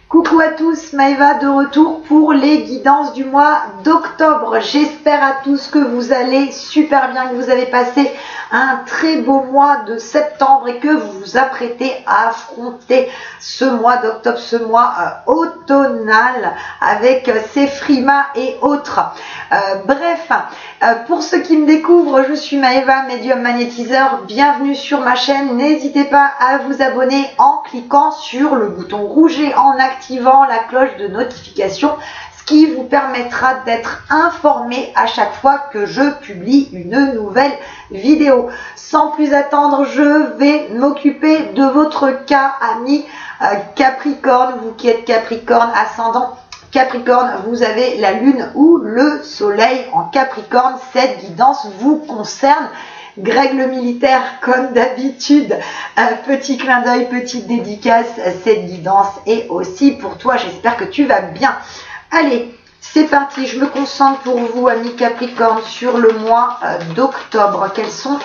Coucou à tous, Maëva de retour pour les guidances du mois d'octobre. J'espère à tous que vous allez super bien, que vous avez passé un très beau mois de septembre et que vous vous apprêtez à affronter ce mois d'octobre, ce mois automnal avec ses frimas et autres. Bref, pour ceux qui me découvrent, je suis Maëva, médium magnétiseur. Bienvenue sur ma chaîne. N'hésitez pas à vous abonner en cliquant sur le bouton rouge et en activant la cloche de notification, ce qui vous permettra d'être informé à chaque fois que je publie une nouvelle vidéo. Sans plus attendre, je vais m'occuper de votre cas, amis Capricorne. Vous qui êtes Capricorne, ascendant Capricorne, vous avez la lune ou le soleil en Capricorne. Cette guidance vous concerne. Greg le militaire, comme d'habitude, petit clin d'œil, petite dédicace, cette guidance est aussi pour toi. J'espère que tu vas bien. Allez, c'est parti, je me concentre pour vous, amis Capricorne, sur le mois d'octobre. Quelles sont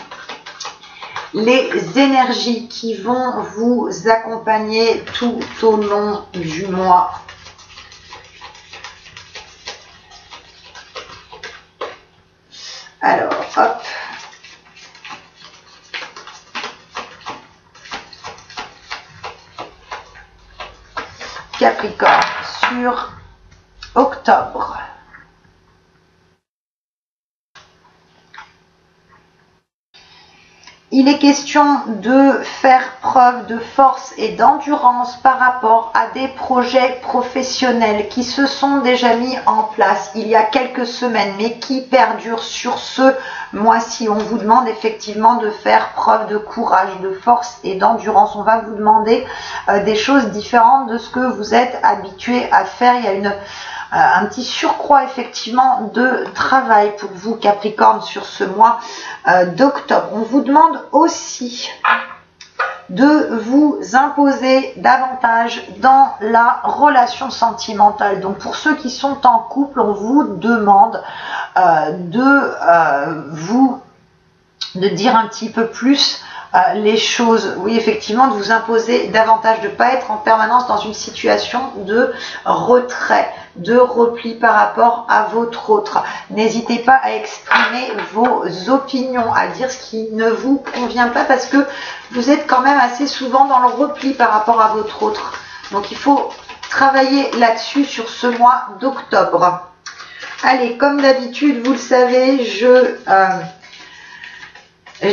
les énergies qui vont vous accompagner tout au long du mois? Alors, hop. Capricorne sur octobre. Il est question de faire preuve de force et d'endurance par rapport à des projets professionnels qui se sont déjà mis en place il y a quelques semaines, mais qui perdurent sur ce mois-ci. On vous demande effectivement de faire preuve de courage, de force et d'endurance. On va vous demander des choses différentes de ce que vous êtes habitué à faire. Il y a un petit surcroît effectivement de travail pour vous Capricorne sur ce mois d'octobre. On vous demande aussi de vous imposer davantage dans la relation sentimentale. Donc pour ceux qui sont en couple, on vous demande de dire un petit peu plus les choses, oui effectivement, de vous imposer davantage, de ne pas être en permanence dans une situation de retrait, de repli par rapport à votre autre. N'hésitez pas à exprimer vos opinions, à dire ce qui ne vous convient pas, parce que vous êtes quand même assez souvent dans le repli par rapport à votre autre. Donc il faut travailler là-dessus sur ce mois d'octobre. Allez, comme d'habitude, vous le savez, je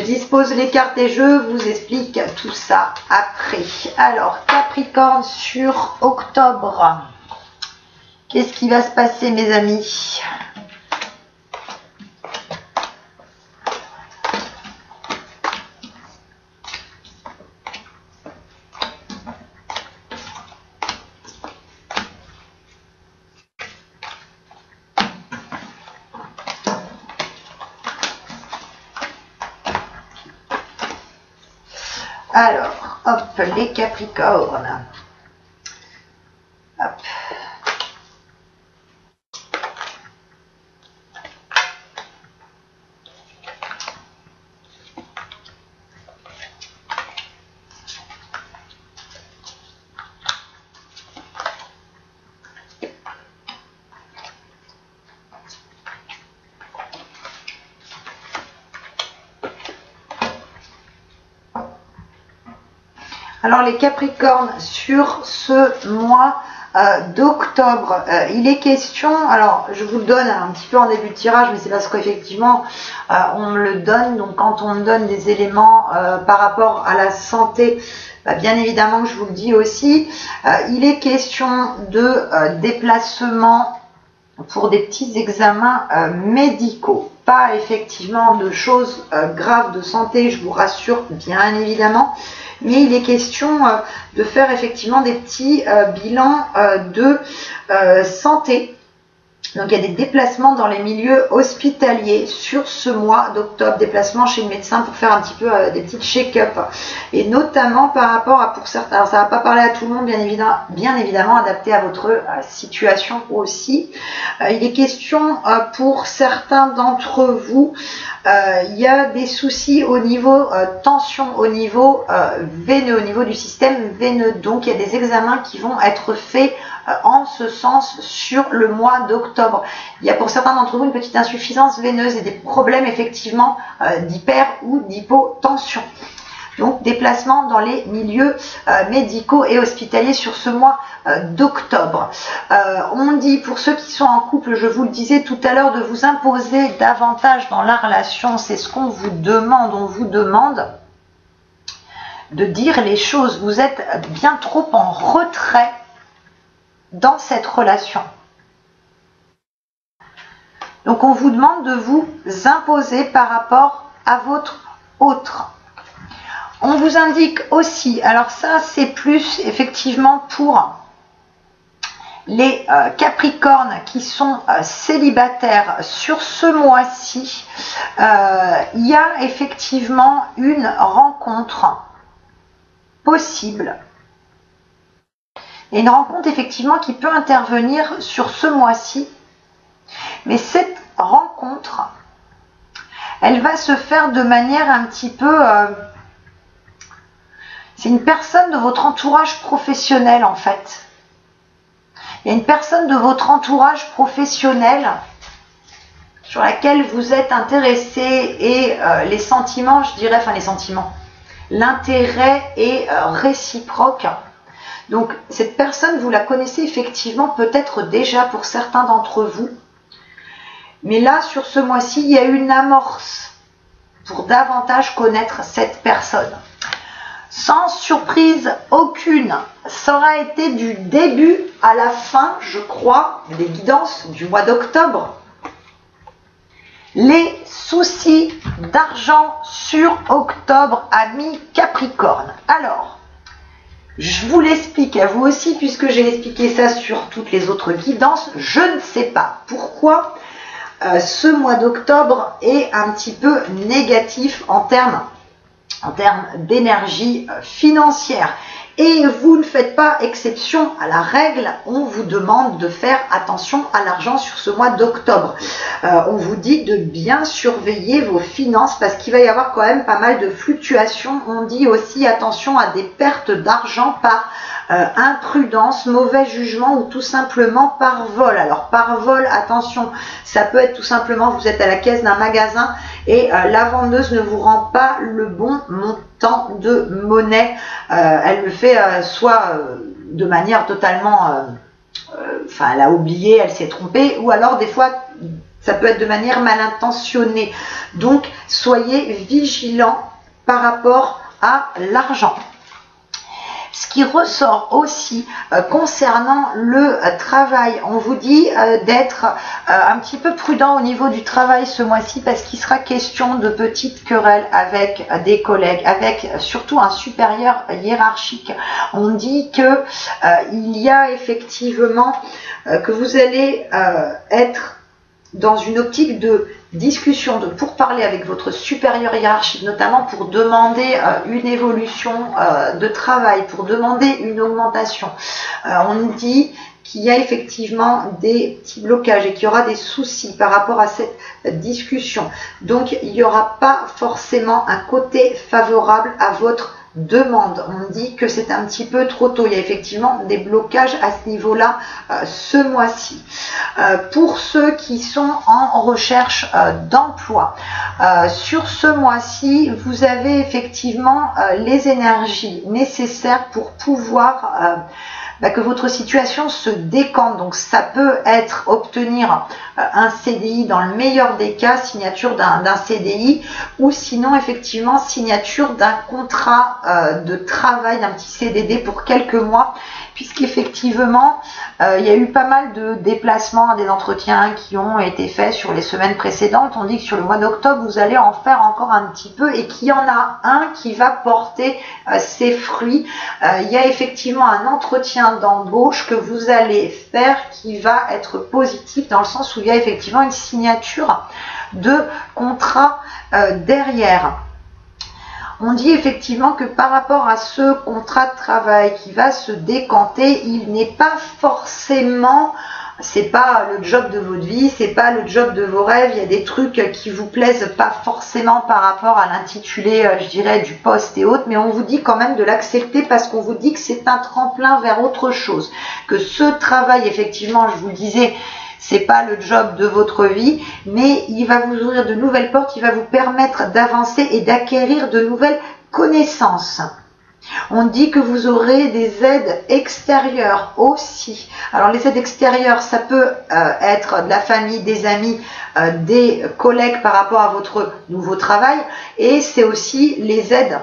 dispose les cartes et je vous explique tout ça après. Alors, Capricorne sur octobre. Qu'est-ce qui va se passer, mes amis? Alors, hop, les Capricornes. Hop. Alors les Capricornes, sur ce mois d'octobre, il est question, alors je vous le donne un petit peu en début de tirage, mais c'est parce qu'effectivement on me le donne, donc quand on me donne des éléments par rapport à la santé, bien évidemment que je vous le dis aussi, il est question de déplacement pour des petits examens médicaux, pas effectivement de choses graves de santé, je vous rassure bien évidemment, mais il est question de faire effectivement des petits bilans de santé. Donc il y a des déplacements dans les milieux hospitaliers sur ce mois d'octobre, déplacements chez le médecin pour faire un petit peu des petites check-up, et notamment par rapport à, pour certains, alors ça va pas parler à tout le monde bien évidemment adapté à votre situation aussi. Il est question pour certains d'entre vous Il y a des soucis au niveau tension, au niveau veineux, au niveau du système veineux. Donc il y a des examens qui vont être faits en ce sens sur le mois d'octobre. Il y a pour certains d'entre vous une petite insuffisance veineuse et des problèmes effectivement d'hyper ou d'hypotension. Donc déplacement dans les milieux médicaux et hospitaliers sur ce mois d'octobre. On dit pour ceux qui sont en couple, je vous le disais tout à l'heure, de vous imposer davantage dans la relation. C'est ce qu'on vous demande. On vous demande de dire les choses. Vous êtes bien trop en retrait dans cette relation. Donc on vous demande de vous imposer par rapport à votre autre. On vous indique aussi, alors ça c'est plus effectivement pour les Capricornes qui sont célibataires sur ce mois-ci, il y a effectivement une rencontre possible. Il y a une rencontre effectivement qui peut intervenir sur ce mois-ci, mais cette rencontre, elle va se faire de manière un petit peu... c'est une personne de votre entourage professionnel en fait. Il y a une personne de votre entourage professionnel sur laquelle vous êtes intéressé et les sentiments, je dirais, enfin les sentiments, l'intérêt est réciproque. Donc cette personne, vous la connaissez effectivement peut-être déjà pour certains d'entre vous. Mais là, sur ce mois-ci, il y a une amorce pour davantage connaître cette personne. Sans surprise aucune, ça aura été du début à la fin, je crois, des guidances du mois d'octobre. Les soucis d'argent sur octobre, amis Capricorne. Alors, je vous l'explique à vous aussi, puisque j'ai expliqué ça sur toutes les autres guidances. Je ne sais pas pourquoi ce mois d'octobre est un petit peu négatif en termes d'énergie financière. Et vous ne faites pas exception à la règle, on vous demande de faire attention à l'argent sur ce mois d'octobre. On vous dit de bien surveiller vos finances parce qu'il va y avoir quand même pas mal de fluctuations. On dit aussi attention à des pertes d'argent par imprudence, mauvais jugement ou tout simplement par vol. Alors par vol, attention, ça peut être tout simplement vous êtes à la caisse d'un magasin et la vendeuse ne vous rend pas le bon montant de monnaie. Elle le fait soit de manière totalement, enfin elle a oublié, elle s'est trompée, ou alors des fois ça peut être de manière mal intentionnée. Donc soyez vigilants par rapport à l'argent. Ce qui ressort aussi concernant le travail, on vous dit d'être un petit peu prudent au niveau du travail ce mois-ci parce qu'il sera question de petites querelles avec des collègues, avec surtout un supérieur hiérarchique. On dit que il y a effectivement que vous allez être dans une optique de discussion, de pourparler avec votre supérieur hiérarchique, notamment pour demander une évolution de travail, pour demander une augmentation. On dit qu'il y a effectivement des petits blocages et qu'il y aura des soucis par rapport à cette discussion. Donc, il n'y aura pas forcément un côté favorable à votre demande. On dit que c'est un petit peu trop tôt. Il y a effectivement des blocages à ce niveau-là ce mois-ci. Pour ceux qui sont en recherche d'emploi, sur ce mois-ci, vous avez effectivement les énergies nécessaires pour pouvoir que votre situation se décante. Donc ça peut être obtenir un CDI dans le meilleur des cas, signature d'un CDI, ou sinon effectivement signature d'un contrat de travail, d'un petit CDD pour quelques mois, puisqu'effectivement il y a eu pas mal de déplacements, des entretiens qui ont été faits sur les semaines précédentes. On dit que sur le mois d'octobre vous allez en faire encore un petit peu et qu'il y en a un qui va porter ses fruits. Il y a effectivement un entretien d'embauche que vous allez faire qui va être positif dans le sens où il y a effectivement une signature de contrat derrière. On dit effectivement que par rapport à ce contrat de travail qui va se décanter, il n'est pas forcément c'est pas le job de votre vie, c'est pas le job de vos rêves. Il y a des trucs qui vous plaisent pas forcément par rapport à l'intitulé, je dirais, du poste et autres, mais on vous dit quand même de l'accepter parce qu'on vous dit que c'est un tremplin vers autre chose. Que ce travail, effectivement, je vous le disais, c'est pas le job de votre vie, mais il va vous ouvrir de nouvelles portes, il va vous permettre d'avancer et d'acquérir de nouvelles connaissances. On dit que vous aurez des aides extérieures aussi. Alors les aides extérieures, ça peut être de la famille, des amis, des collègues par rapport à votre nouveau travail. Et c'est aussi les aides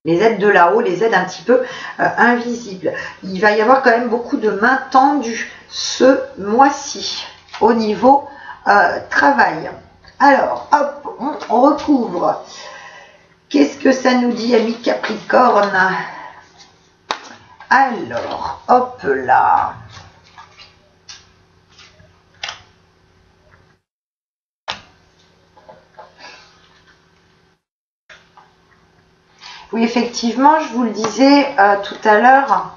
de là-haut, les aides un petit peu invisibles. Il va y avoir quand même beaucoup de mains tendues ce mois-ci au niveau travail. Alors, hop, on recouvre. Qu'est-ce que ça nous dit, ami Capricorne? Alors, hop là. Oui, effectivement, je vous le disais tout à l'heure,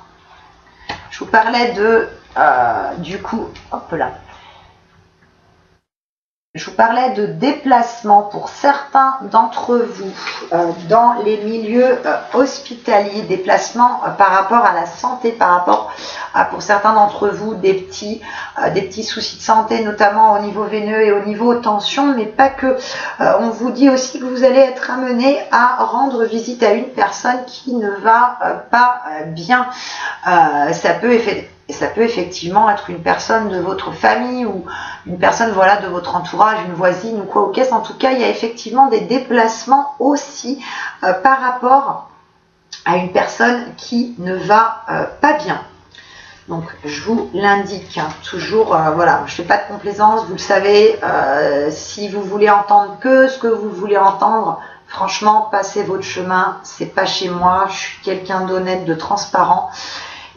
je vous parlais de, du coup, hop là. Je vous parlais de déplacement pour certains d'entre vous dans les milieux hospitaliers, déplacement par rapport à la santé, par rapport à pour certains d'entre vous des petits soucis de santé, notamment au niveau veineux et au niveau tension, mais pas que. On vous dit aussi que vous allez être amené à rendre visite à une personne qui ne va pas bien. Ça peut effectivement être une personne de votre famille ou une personne voilà de votre entourage, une voisine ou quoi au caisse. En tout cas, il y a effectivement des déplacements aussi par rapport à une personne qui ne va pas bien. Donc, je vous l'indique, hein, toujours, voilà, je ne fais pas de complaisance, vous le savez, si vous voulez entendre que ce que vous voulez entendre, franchement, passez votre chemin, c'est pas chez moi, je suis quelqu'un d'honnête, de transparent.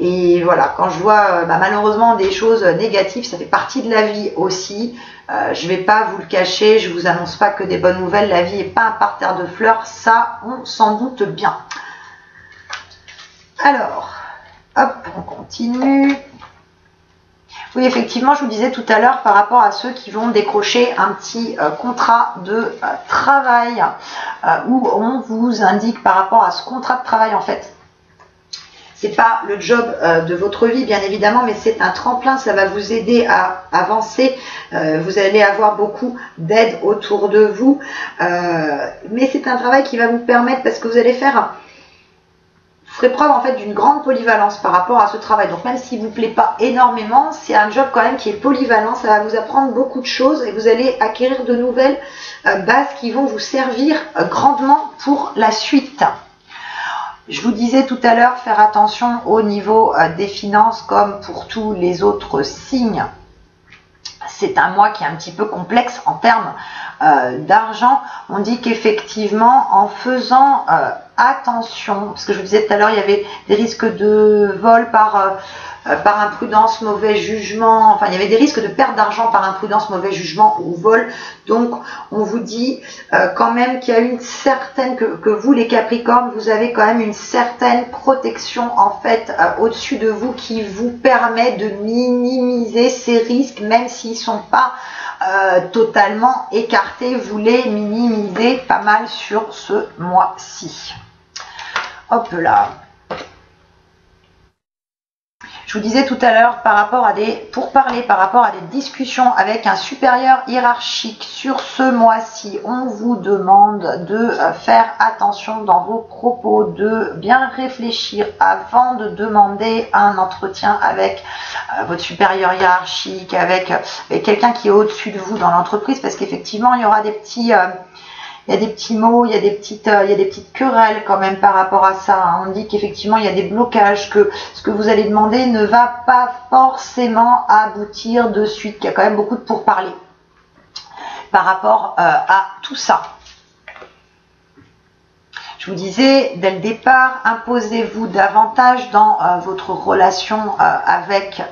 Et voilà, quand je vois malheureusement des choses négatives, ça fait partie de la vie aussi. Je ne vais pas vous le cacher, je ne vous annonce pas que des bonnes nouvelles. La vie n'est pas un parterre de fleurs, ça on s'en doute bien. Alors, hop, on continue. Oui, effectivement, je vous disais tout à l'heure par rapport à ceux qui vont décrocher un petit contrat de travail où on vous indique par rapport à ce contrat de travail en fait. C'est pas le job de votre vie, bien évidemment, mais c'est un tremplin, ça va vous aider à avancer. Vous allez avoir beaucoup d'aide autour de vous. Mais c'est un travail qui va vous permettre, parce que vous allez faire, vous ferez preuve en fait d'une grande polyvalence par rapport à ce travail. Donc même s'il ne vous plaît pas énormément, c'est un job quand même qui est polyvalent. Ça va vous apprendre beaucoup de choses et vous allez acquérir de nouvelles bases qui vont vous servir grandement pour la suite. Je vous disais tout à l'heure, faire attention au niveau des finances comme pour tous les autres signes. C'est un mois qui est un petit peu complexe en termes d'argent. On dit qu'effectivement, en faisant attention, parce que je vous disais tout à l'heure, il y avait des risques de vol par imprudence, mauvais jugement, enfin il y avait des risques de perte d'argent par imprudence, mauvais jugement ou vol. Donc on vous dit quand même qu'il y a une certaine, que vous les Capricornes, vous avez quand même une certaine protection en fait au-dessus de vous qui vous permet de minimiser ces risques, même s'ils ne sont pas totalement écartés, vous les minimisez pas mal sur ce mois-ci. Hop là. Je vous disais tout à l'heure par rapport à pour parler par rapport à des discussions avec un supérieur hiérarchique sur ce mois-ci, on vous demande de faire attention dans vos propos, de bien réfléchir avant de demander un entretien avec votre supérieur hiérarchique, avec quelqu'un qui est au-dessus de vous dans l'entreprise, parce qu'effectivement il y aura des petits... il y a des petits mots, il y a des petites querelles quand même par rapport à ça. Hein. On dit qu'effectivement il y a des blocages, que ce que vous allez demander ne va pas forcément aboutir de suite. Il y a quand même beaucoup de pourparlers par rapport à tout ça. Je vous disais dès le départ, imposez-vous davantage dans votre relation avec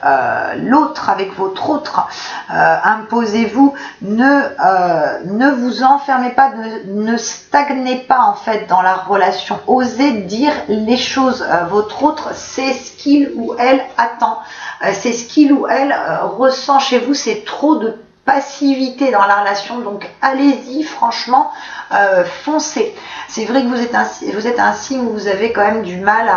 l'autre, avec votre autre. Imposez-vous, ne vous enfermez pas, ne stagnez pas en fait dans la relation. Osez dire les choses. Votre autre, c'est ce qu'il ou elle attend. C'est ce qu'il ou elle ressent chez vous. C'est trop de passivité dans la relation, donc allez-y, franchement, foncez. C'est vrai que vous êtes un signe où vous avez quand même du mal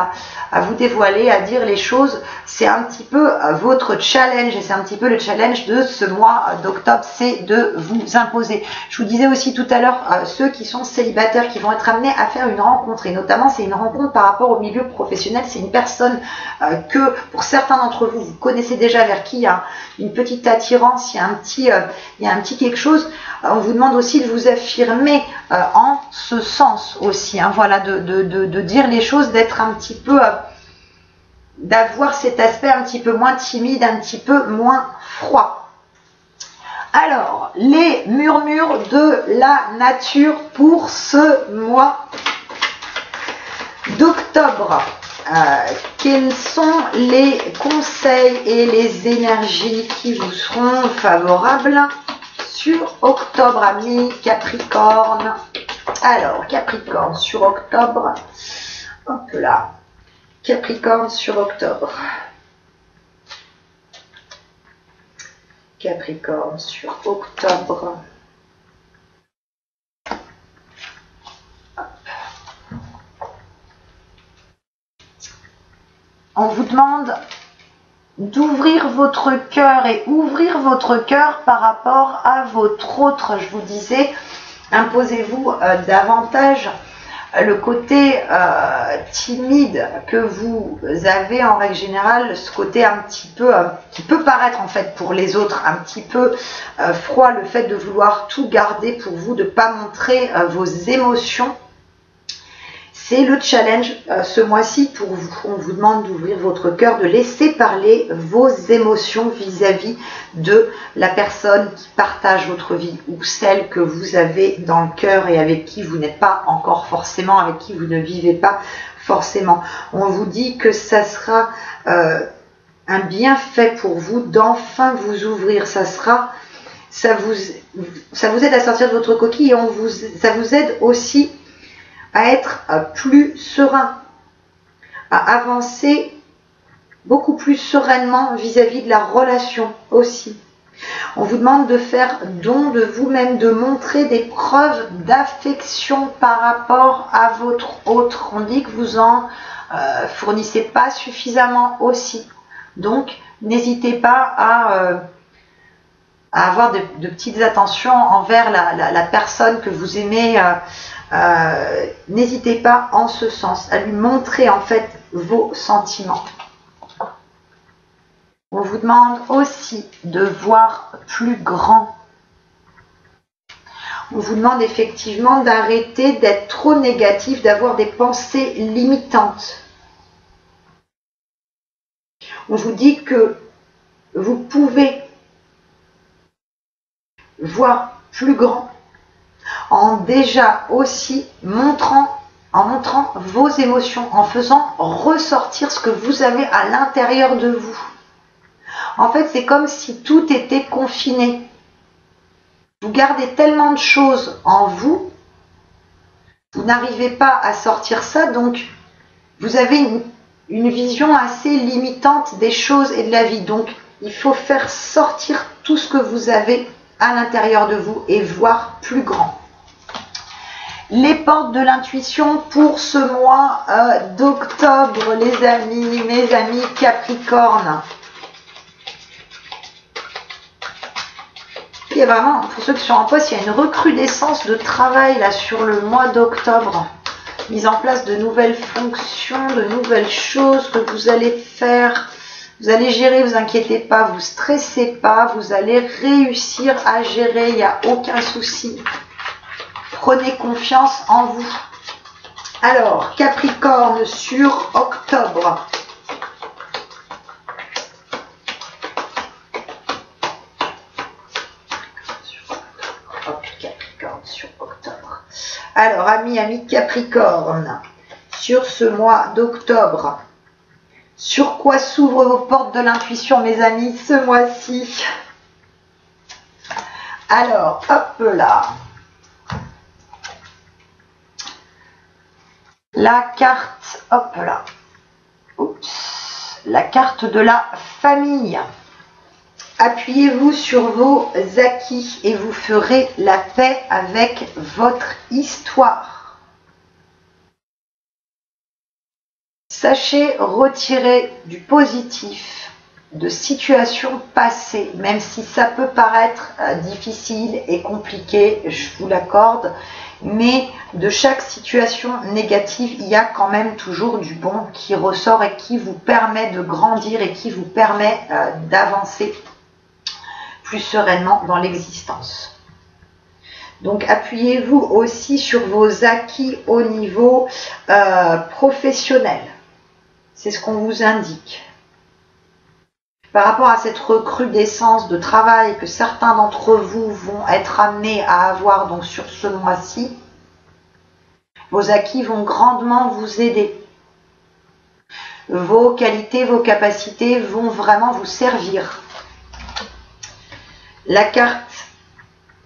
à vous dévoiler, à dire les choses. C'est un petit peu votre challenge, et c'est un petit peu le challenge de ce mois d'octobre, c'est de vous imposer. Je vous disais aussi tout à l'heure, ceux qui sont célibataires, qui vont être amenés à faire une rencontre, et notamment c'est une rencontre par rapport au milieu professionnel. C'est une personne que pour certains d'entre vous, vous connaissez déjà, vers qui il y a une petite attirance, il y a un petit quelque chose. On vous demande aussi de vous affirmer en ce sens aussi, hein, voilà, de dire les choses, d'être un petit peu, d'avoir cet aspect un petit peu moins timide, un petit peu moins froid. Alors, les murmures de la nature pour ce mois d'octobre. Quels sont les conseils et les énergies qui vous seront favorables sur octobre, amis Capricorne? Alors, Capricorne sur octobre, hop là, Capricorne sur octobre. Capricorne sur octobre. Hop. On vous demande d'ouvrir votre cœur et ouvrir votre cœur par rapport à votre autre. Je vous disais, imposez-vous davantage le côté timide que vous avez en règle générale, ce côté un petit peu qui peut paraître en fait pour les autres un petit peu froid, le fait de vouloir tout garder pour vous, de ne pas montrer vos émotions. C'est le challenge ce mois-ci pour vous. On vous demande d'ouvrir votre cœur, de laisser parler vos émotions vis-à-vis de la personne qui partage votre vie ou celle que vous avez dans le cœur et avec qui vous n'êtes pas encore forcément, avec qui vous ne vivez pas forcément. On vous dit que ça sera un bienfait pour vous d'enfin vous ouvrir. Ça vous aide à sortir de votre coquille et ça vous aide aussi à être plus serein, à avancer beaucoup plus sereinement vis-à-vis de la relation aussi. On vous demande de faire don de vous-même, de montrer des preuves d'affection par rapport à votre autre. On dit que vous en fournissez pas suffisamment aussi. Donc, n'hésitez pas à avoir de petites attentions envers la personne que vous aimez. N'hésitez pas en ce sens à lui montrer en fait vos sentiments. On vous demande aussi de voir plus grand. On vous demande effectivement d'arrêter d'être trop négatif, d'avoir des pensées limitantes. On vous dit que vous pouvez voir plus grand en déjà aussi montrant vos émotions, en faisant ressortir ce que vous avez à l'intérieur de vous. En fait, c'est comme si tout était confiné. Vous gardez tellement de choses en vous, vous n'arrivez pas à sortir ça, donc vous avez une vision assez limitante des choses et de la vie. Donc, il faut faire sortir tout ce que vous avez à l'intérieur de vous et voir plus grand. Les portes de l'intuition pour ce mois d'octobre, les amis, mes amis Capricorne. Il y a vraiment, pour ceux qui sont en poste, il y a une recrudescence de travail là sur le mois d'octobre. Mise en place de nouvelles fonctions, de nouvelles choses que vous allez faire. Vous allez gérer, vous inquiétez pas, vous stressez pas, vous allez réussir à gérer, il n'y a aucun souci. Prenez confiance en vous. Alors, Capricorne sur octobre. Hop, Capricorne sur octobre. Alors, amis Capricorne, sur ce mois d'octobre, sur quoi s'ouvrent vos portes de l'intuition, mes amis, ce mois-ci? Alors, hop là. La carte, hop là. Oups. La carte de la famille. Appuyez-vous sur vos acquis et vous ferez la paix avec votre histoire. Sachez retirer du positif de situations passées, même si ça peut paraître difficile et compliqué, je vous l'accorde, mais de chaque situation négative, il y a quand même toujours du bon qui ressort et qui vous permet de grandir et qui vous permet d'avancer plus sereinement dans l'existence. Donc appuyez-vous aussi sur vos acquis au niveau professionnel. C'est ce qu'on vous indique. Par rapport à cette recrudescence de travail que certains d'entre vous vont être amenés à avoir donc sur ce mois-ci, vos acquis vont grandement vous aider. Vos qualités, vos capacités vont vraiment vous servir. La carte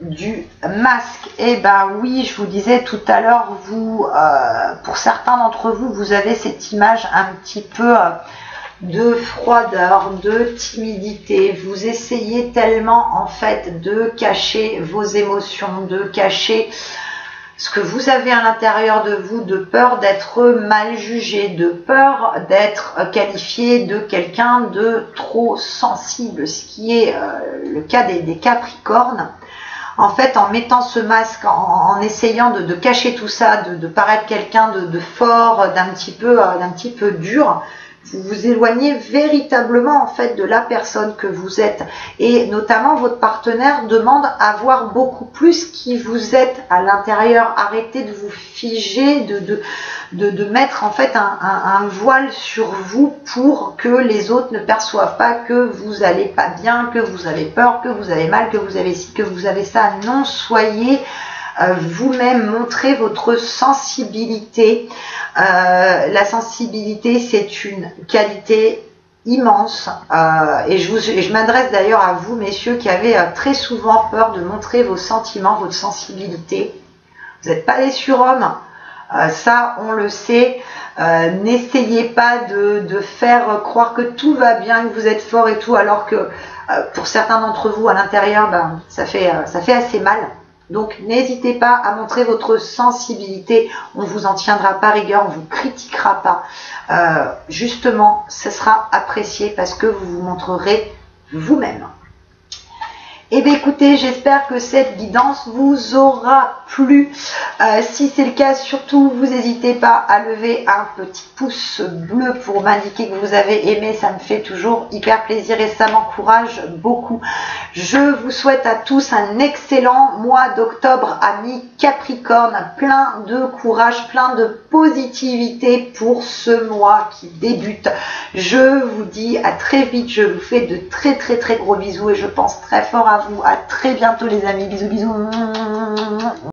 du masque, eh ben oui, je vous disais tout à l'heure, vous, pour certains d'entre vous, vous avez cette image un petit peu de froideur, de timidité. Vous essayez tellement en fait de cacher vos émotions, de cacher ce que vous avez à l'intérieur de vous, de peur d'être mal jugé, de peur d'être qualifié de quelqu'un de trop sensible, ce qui est le cas des Capricornes. En fait, en mettant ce masque, en essayant de cacher tout ça, de paraître quelqu'un de fort, d'un petit peu dur, vous vous éloignez véritablement en fait de la personne que vous êtes. Et notamment, votre partenaire demande à voir beaucoup plus qui vous êtes à l'intérieur. Arrêtez de vous figer, de mettre en fait un voile sur vous pour que les autres ne perçoivent pas que vous allez pas bien, que vous avez peur, que vous avez mal, que vous avez ci, que vous avez ça. Non, soyez vous-même, montrez votre sensibilité. La sensibilité, c'est une qualité immense et je m'adresse d'ailleurs à vous, messieurs, qui avez très souvent peur de montrer vos sentiments, votre sensibilité. Vous n'êtes pas des surhommes, ça on le sait. N'essayez pas de faire croire que tout va bien, que vous êtes fort et tout, alors que pour certains d'entre vous à l'intérieur, ça fait assez mal. Donc n'hésitez pas à montrer votre sensibilité, on ne vous en tiendra pas rigueur, on ne vous critiquera pas. Justement, ce sera apprécié parce que vous vous montrerez vous-même. Eh bien écoutez, j'espère que cette guidance vous aura plu. Si c'est le cas, surtout, vous n'hésitez pas à lever un petit pouce bleu pour m'indiquer que vous avez aimé. Ça me fait toujours hyper plaisir et ça m'encourage beaucoup. Je vous souhaite à tous un excellent mois d'octobre, amis Capricorne. Plein de courage, plein de positivité pour ce mois qui débute. Je vous dis à très vite. Je vous fais de très gros bisous et je pense très fort à vous. À très bientôt les amis. Bisous bisous.